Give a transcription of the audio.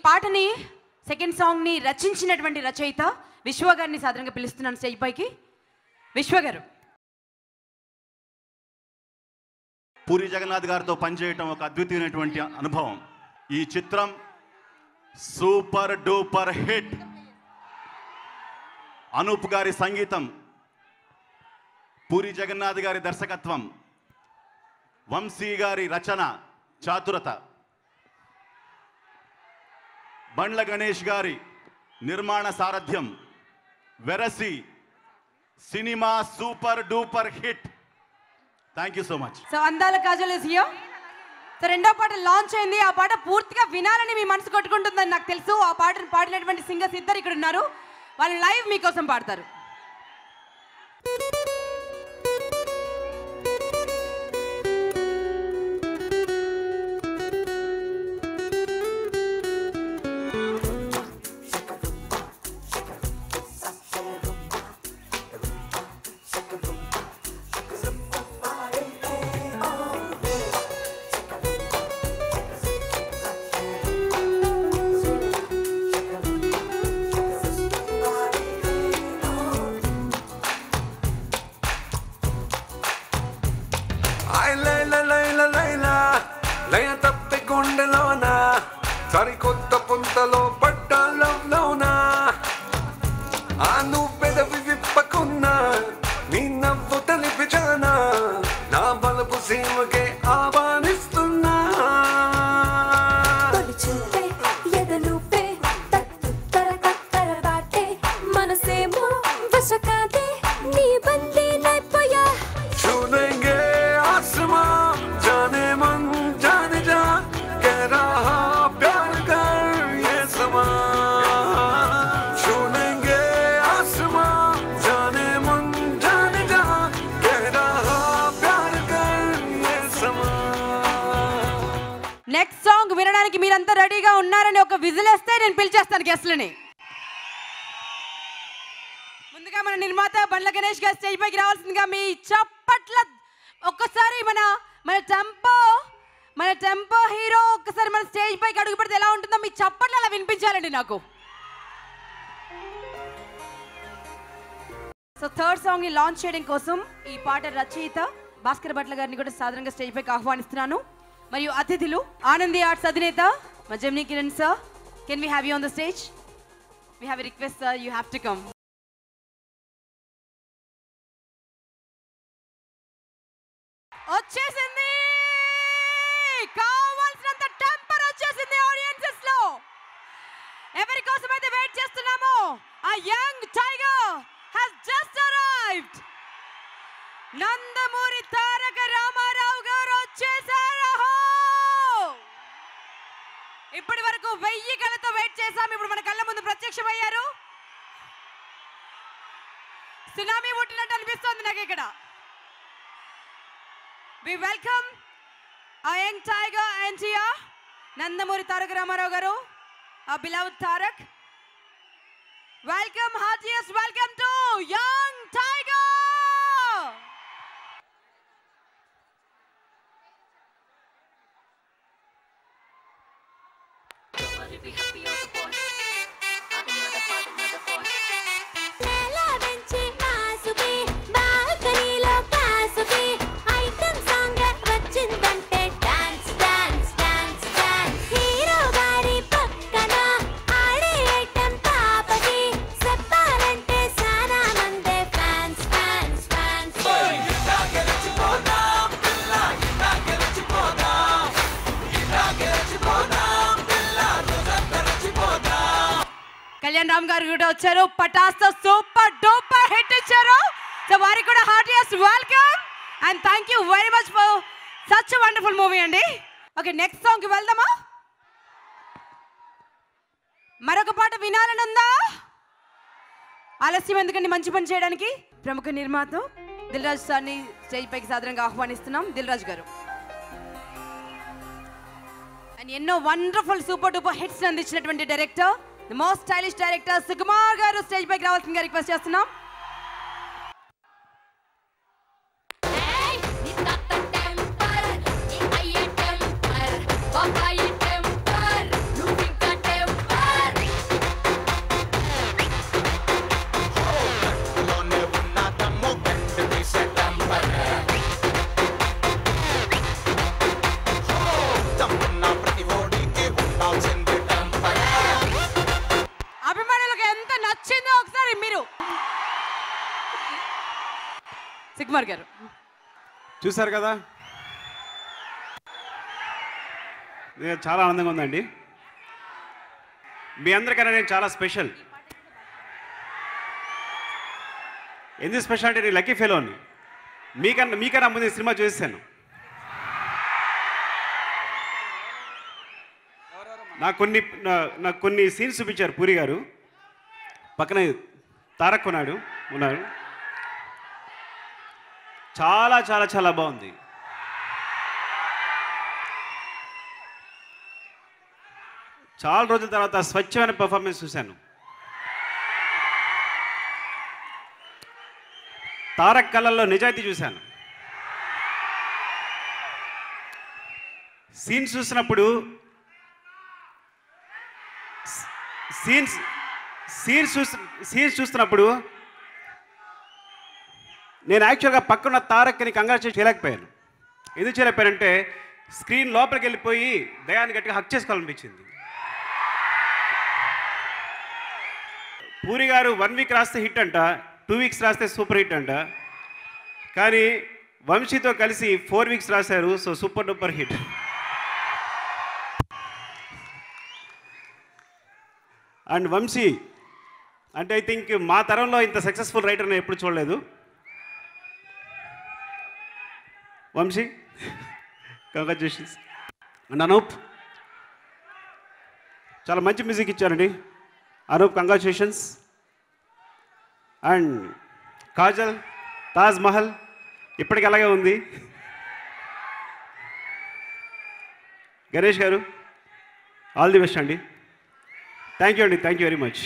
పాటని సెకండ్ సాంగ్ని రచించినటువంటి రచయిత విశ్వ గారిని సాధారణంగా పిలుస్తున్నాను స్టేజ్ పైకి. విశ్వ గారు. పూరి జగన్నాథ్ గారితో పనిచేయటం ఒక అద్వితీయమైనటువంటి అనుభవం. ఈ చిత్రం సూపర్ డూపర్ హిట్. అనూప్ గారి సంగీతం, పూరి జగన్నాథ్ గారి దర్శకత్వం, వంశీ గారి రచన చాతురత, బండ్ల గణేష్ గారి నిర్మాణ సారథ్యం, వెరసి cinema super duper hit. Thank you so much. So అందాల కాజల్ ఇస్ హియర్. సో రెండో పాట లాంచ్ అయింది. ఆ పాట పూర్తిగా వినాలని మీ మనసు కొట్టుకుంటుందని నాకు తెలుసు. ఆ పాటను పాడినటువంటి సింగర్స్ ఇద్దరు ఇక్కడ ఉన్నారు. వాళ్ళు లైవ్ మీకోసం పాడతారు. లయ తప్పి గుండెలోనా సరికొత్త పుంతలో పట్టాలోనా ఆ నువ్వు పెదవి విప్పకున్నా నీ నవ్వు తెలిపిచానా నా బలపు సీమకే ఆహ్వానిస్తున్నా చూడెంగే ఆసమాన్ जाने मन जाने जा कह रहा प्यार कर ये समा छूलेंगे आसमां जाने मन जाने जा कह रहा प्यार कर ये समा. నెక్స్ట్ సాంగ్ వినడానికి మీరంతా రెడీగా ఉన్నారని ఒక విజిల్ వేస్తే నేను పిలిచేస్తాను గెస్ట్లని. ముందుగా మన నిర్మాత బండ్ల గణేష్ గారు స్టేజ్ పైకి రావాల్సిందిగా మీ చప్పట్ల ఒక్కసారి మన టెంపో హీరో ఒక్కసారి మన స్టేజ్ పైకి అడుగు పెడితే ఎలా ఉంటుందో మీ చప్పట్లు అలా వినిపించాలండి నాకు. సో థర్డ్ సాంగ్ ని లాంచ్ చేయడం కోసం ఈ పాట రచయిత భాస్కర్ భట్ల గారిని కూడా సాధారణంగా స్టేజ్ పైకి ఆహ్వానిస్తున్నాను. మరియు అతిథులు ఆనంది ఆర్ట్స్ అధినేత మా Gemini Kiran sir, can we have you on the stage? We have a request sir, you have to come. వచ్చేసింది, కావాల్సినంత టెంపర్ వచ్చేసింది ఆడియన్సెస్ లో. ఎవరి కోసం అయితే వెయిట్ చేస్తున్నామో ఆ young tiger has just arrived. Nandamuri Taraka Ramarao గారు వచ్చేసారు. ఇప్పటి వరకు 1000 కళ్ళతో వెయిట్ చేశాం. ఇప్పుడు మన కళ్ళ ముందు ప్రత్యక్షమయ్యారు. సునామీ పుట్టినట్టు అనిపిస్తోంది నాకు ఇక్కడ. We welcome our young tiger NTR, Nandamuri Tarak Ramarao garu, our beloved Tarak. Welcome, heartiest welcome to young tiger. Be happy on the boss. Another part, another boss. Lela benchi maasubi, balcony lo kaasubi. Item song vachindante dance dance dance dance. Hero gari pakkana aade item taapadi. Seppalante sana mande fans fans fans. Boy ita gelichipoda pilla ita gelichipoda ita gelichipoda pilla rozanta gelichipoda. Kalyan Ram గారు కూడా వచ్చారు. పటాస్తో super duper hit ఇచ్చారు. So వారికి కూడా heartiest welcome and thank you very much for such wonderful movie అండి. Okay, next song కి వెళ్దామా? మరొక పాట వినాలని ఉందా? ఆలస్యం ఎందుకండి మంచి పని చేయడానికి. ప్రముఖ నిర్మాత దిల్ రాజు సార్ని స్టేజ్ పైకి సాధారణంగా ఆహ్వానిస్తున్నాం. దిల్ రాజు గారు అండ్ ఎన్నో వండర్ఫుల్ సూపర్ డూపర్ హిట్స్ అందించినటువంటి director, the most stylish director Sukumar గారు స్టేజ్ పైకి రావాల్సిందిగా రిక్వెస్ట్ చేస్తున్నాం. టెంపర్ సుకుమార్ గారు. చూశారు కదా, చాలా ఆనందంగా ఉందండి. మీ అందరికన్నా నేను చాలా స్పెషల్. ఎందుకు స్పెషల్ అంటే నేను లక్కీ ఫెలోని. మీకన్నా ముందు సినిమా చూసాను. నాకు కొన్ని సీన్స్ చూపించారు పూరి గారు. పక్కన తారక్ ఉన్నారు. చాలా చాలా చాలా బాగుంది. చాలా రోజుల తర్వాత స్వచ్ఛమైన పర్ఫార్మెన్స్ చూశాను. తారక్ కళ్ళల్లో నిజాయితీ చూశాను. సీన్స్ చూస్తున్నప్పుడు నేను యాక్చువల్గా పక్కన తారక్ని కంగ్రాచులేట్ చేయలేకపోయాను. ఎందుకు చేయలేకపోయానంటే స్క్రీన్ లోపలికి వెళ్ళిపోయి దయాన్ని గట్టిగా హక్ చేసుకోవాలనిపించింది. పూరి గారు 1 వీక్ రాస్తే హిట్ అంట, 2 వీక్స్ రాస్తే సూపర్ హిట్ అంట. కానీ వంశీతో కలిసి 4 వీక్స్ రాశారు. So super duper hit. And Vamsi అంటే ఐ థింక్ మా తరంలో ఇంత సక్సెస్ఫుల్ రైటర్ నేను ఎప్పుడు చూడలేదు. వంశీ, కంగ్రాచులేషన్స్. అండ్ అనూప్ చాలా మంచి మ్యూజిక్ ఇచ్చారండి. అనూప్, కంగ్రాచులేషన్స్. అండ్ కాజల్, తాజ్ మహల్ ఇప్పటికి అలాగే ఉంది. గణేష్ గారు, ఆల్ ది బెస్ట్ అండి. థ్యాంక్ యూ అండి, థ్యాంక్ యూ వెరీ మచ్.